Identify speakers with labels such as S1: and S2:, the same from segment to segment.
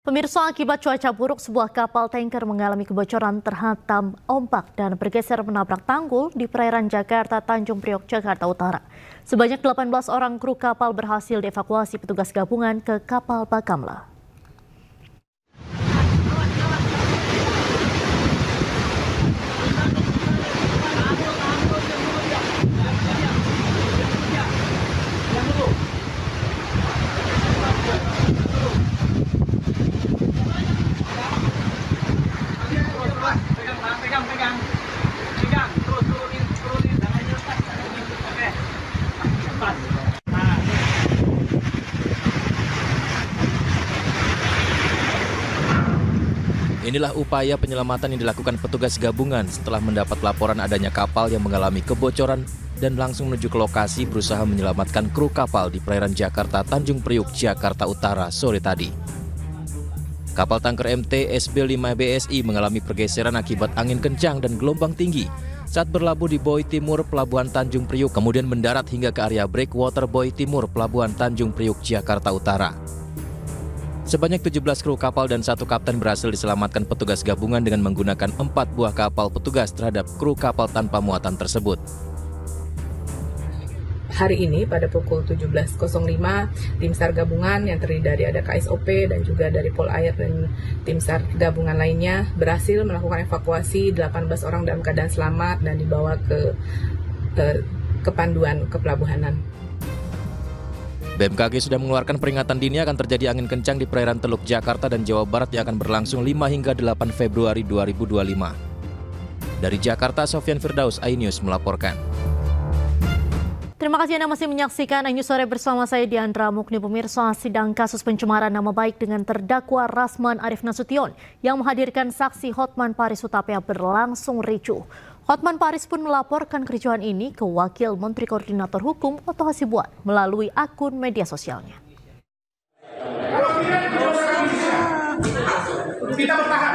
S1: Pemirsa, akibat cuaca buruk, sebuah kapal tanker mengalami kebocoran terhantam ombak dan bergeser menabrak tanggul di perairan Jakarta, Tanjung Priok, Jakarta Utara. Sebanyak 18 orang kru kapal berhasil dievakuasi petugas gabungan ke kapal Bakamla.
S2: Inilah upaya penyelamatan yang dilakukan petugas gabungan setelah mendapat laporan adanya kapal yang mengalami kebocoran dan langsung menuju ke lokasi berusaha menyelamatkan kru kapal di perairan Jakarta, Tanjung Priok, Jakarta Utara sore tadi. Kapal tanker MT SB5 BSI mengalami pergeseran akibat angin kencang dan gelombang tinggi saat berlabuh di Boy Timur, Pelabuhan Tanjung Priok, kemudian mendarat hingga ke area Breakwater Boy Timur, Pelabuhan Tanjung Priok, Jakarta Utara. Sebanyak 17 kru kapal dan 1 kapten berhasil diselamatkan petugas gabungan dengan menggunakan 4 buah kapal petugas terhadap kru kapal tanpa muatan tersebut.
S3: Hari ini pada pukul 17.05, tim SAR gabungan yang terdiri dari ada KSOP dan juga dari Polair dan tim SAR gabungan lainnya berhasil melakukan evakuasi 18 orang dalam keadaan selamat dan dibawa ke Panduan Kepelabuhanan.
S2: BMKG sudah mengeluarkan peringatan dini akan terjadi angin kencang di perairan Teluk Jakarta dan Jawa Barat yang akan berlangsung 5 hingga 8 Februari 2025. Dari Jakarta, Sofyan Firdaus, iNews melaporkan.
S1: Terima kasih Anda masih menyaksikan iNews Sore bersama saya Diandra Mukni. Pemirsa, sidang kasus pencemaran nama baik dengan terdakwa Rasman Arif Nasution yang menghadirkan saksi Hotman Paris Hutapea berlangsung ricuh. Hotman Paris pun melaporkan kericuhan ini ke Wakil Menteri Koordinator Hukum Otto Hasibuan melalui akun media sosialnya.
S4: Kita bertahan.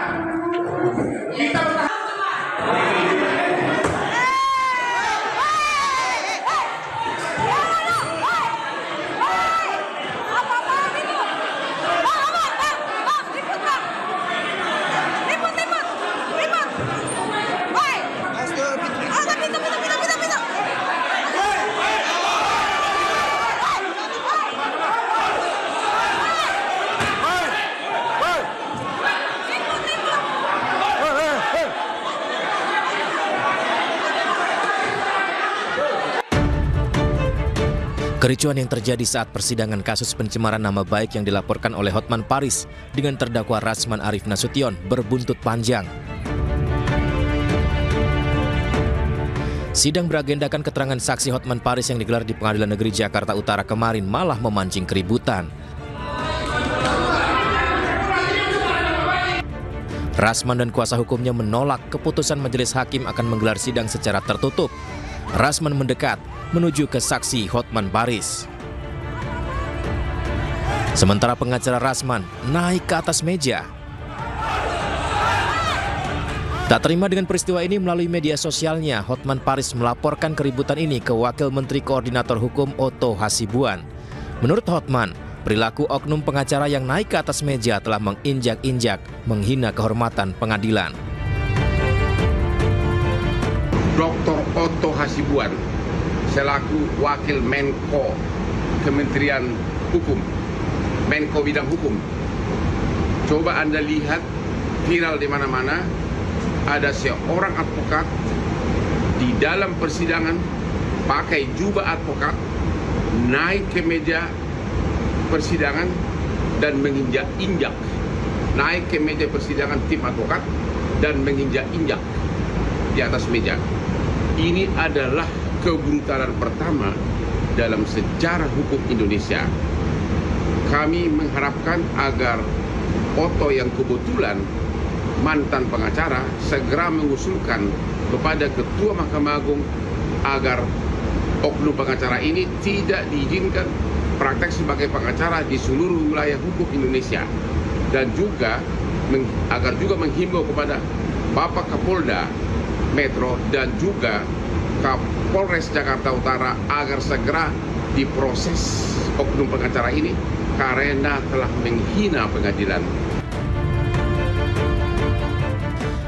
S2: Kericuan yang terjadi saat persidangan kasus pencemaran nama baik yang dilaporkan oleh Hotman Paris dengan terdakwa Rasman Arif Nasution berbuntut panjang. Sidang beragendakan keterangan saksi Hotman Paris yang digelar di Pengadilan Negeri Jakarta Utara kemarin malah memancing keributan. Rasman dan kuasa hukumnya menolak keputusan majelis hakim akan menggelar sidang secara tertutup. Rasman mendekat menuju ke saksi Hotman Paris. Sementara pengacara Rasman naik ke atas meja. Tak terima dengan peristiwa ini, melalui media sosialnya, Hotman Paris melaporkan keributan ini ke Wakil Menteri Koordinator Hukum Otto Hasibuan. Menurut Hotman, perilaku oknum pengacara yang naik ke atas meja telah menginjak-injak, menghina kehormatan pengadilan.
S5: Dr. Otto Hasibuan selaku Wakil Menko Kementerian Hukum, Menko Bidang Hukum. Coba Anda lihat viral di mana-mana, ada seorang advokat di dalam persidangan pakai jubah advokat, naik ke meja persidangan dan menginjak-injak. Naik ke meja persidangan tim advokat dan menginjak-injak di atas meja. Ini adalah kebrutalan pertama dalam sejarah hukum Indonesia. Kami mengharapkan agar Otto yang kebetulan mantan pengacara segera mengusulkan kepada Ketua Mahkamah Agung agar oknum pengacara ini tidak diizinkan praktek sebagai pengacara di seluruh wilayah hukum Indonesia, dan juga agar juga menghimbau kepada Bapak Kapolda Metro dan juga Kapolres Jakarta Utara agar segera diproses oknum pengacara ini karena telah menghina pengadilan.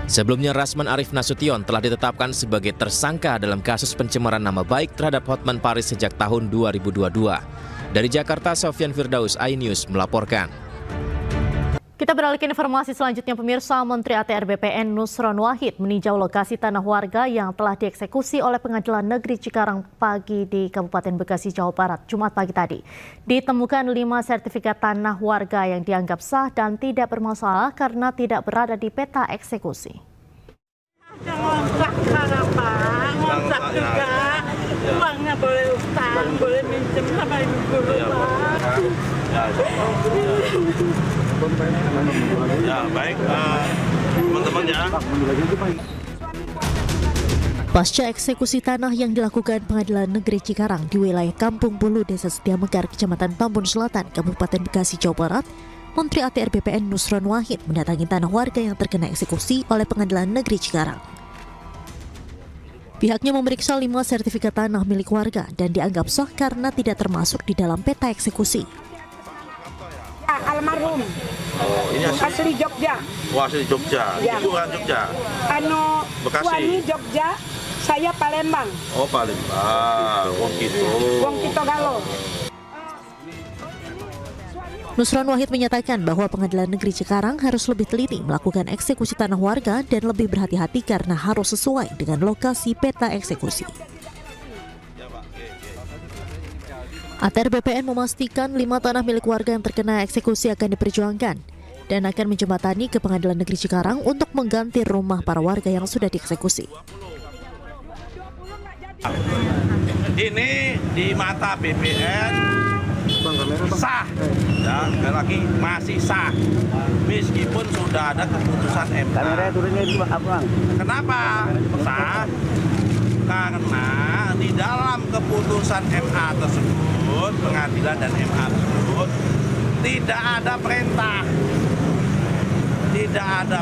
S2: Sebelumnya, Rasman Arif Nasution telah ditetapkan sebagai tersangka dalam kasus pencemaran nama baik terhadap Hotman Paris sejak tahun 2022. Dari Jakarta, Sofyan Firdaus, iNews melaporkan.
S1: Kita beralih ke informasi selanjutnya, pemirsa. Menteri ATR BPN Nusron Wahid meninjau lokasi tanah warga yang telah dieksekusi oleh Pengadilan Negeri Cikarang pagi di Kabupaten Bekasi, Jawa Barat, Jumat pagi tadi. Ditemukan 5 sertifikat tanah warga yang dianggap sah dan tidak bermasalah karena tidak berada di peta eksekusi.
S4: Ada ngontrak sekarang, Pak. Ngontrak juga. Uangnya boleh utang, boleh minjem sama ibu guru, Pak.
S6: Ya, baik, teman-teman ya.
S1: Pasca eksekusi tanah yang dilakukan Pengadilan Negeri Cikarang di wilayah Kampung Bulu, Desa Setiamekar, Kecamatan Tambun Selatan, Kabupaten Bekasi, Jawa Barat, Menteri ATR BPN Nusron Wahid mendatangi tanah warga yang terkena eksekusi oleh Pengadilan Negeri Cikarang. Pihaknya memeriksa 5 sertifikat tanah milik warga dan dianggap sah karena tidak termasuk di dalam peta eksekusi.
S7: Almarhum.
S6: Oh, ini
S7: asli Jogja.
S6: Wah, asli Jogja.
S7: Ya.
S6: Itu bukan Jogja. Bekasi.
S7: Suami Jogja, saya Palembang.
S6: Oh, Palembang. Wong
S7: Kito Galo.
S1: Nusron Wahid menyatakan bahwa Pengadilan Negeri Cikarang harus lebih teliti melakukan eksekusi tanah warga dan lebih berhati-hati karena harus sesuai dengan lokasi peta eksekusi. ATR BPN memastikan 5 tanah milik warga yang terkena eksekusi akan diperjuangkan dan akan menjembatani ke Pengadilan Negeri Cikarang untuk mengganti rumah para warga yang sudah dieksekusi.
S6: Ini di mata BPN sah, ya, sekali lagi masih sah, meskipun sudah ada keputusan MA. Kenapa sah? Karena di dalam keputusan MA tersebut, pengadilan dan MA tersebut, tidak ada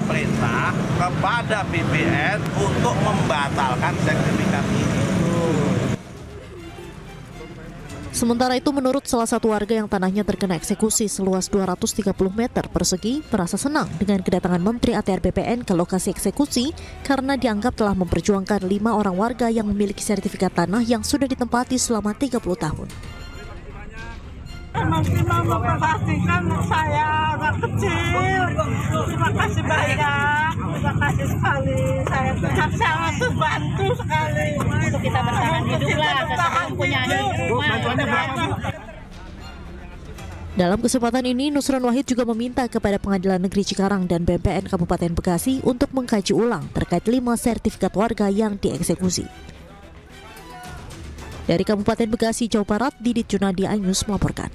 S6: perintah kepada BPN untuk membatalkan sertifikat ini.
S1: Sementara itu, menurut salah satu warga yang tanahnya terkena eksekusi seluas 230 meter persegi, merasa senang dengan kedatangan Menteri ATR BPN ke lokasi eksekusi karena dianggap telah memperjuangkan 5 orang warga yang memiliki sertifikat tanah yang sudah ditempati selama 30 tahun.
S4: Masih mau memperhatikan saya anak kecil. Terima kasih banyak, terima kasih sekali. Saya sangat terbantu sekali. Untuk kita bertahan hidup lah, kita punya rumah.
S1: Dalam kesempatan ini, Nusron Wahid juga meminta kepada Pengadilan Negeri Cikarang dan BPN Kabupaten Bekasi untuk mengkaji ulang terkait 5 sertifikat warga yang dieksekusi. Dari Kabupaten Bekasi, Jawa Barat, Didit Junadi, iNews melaporkan.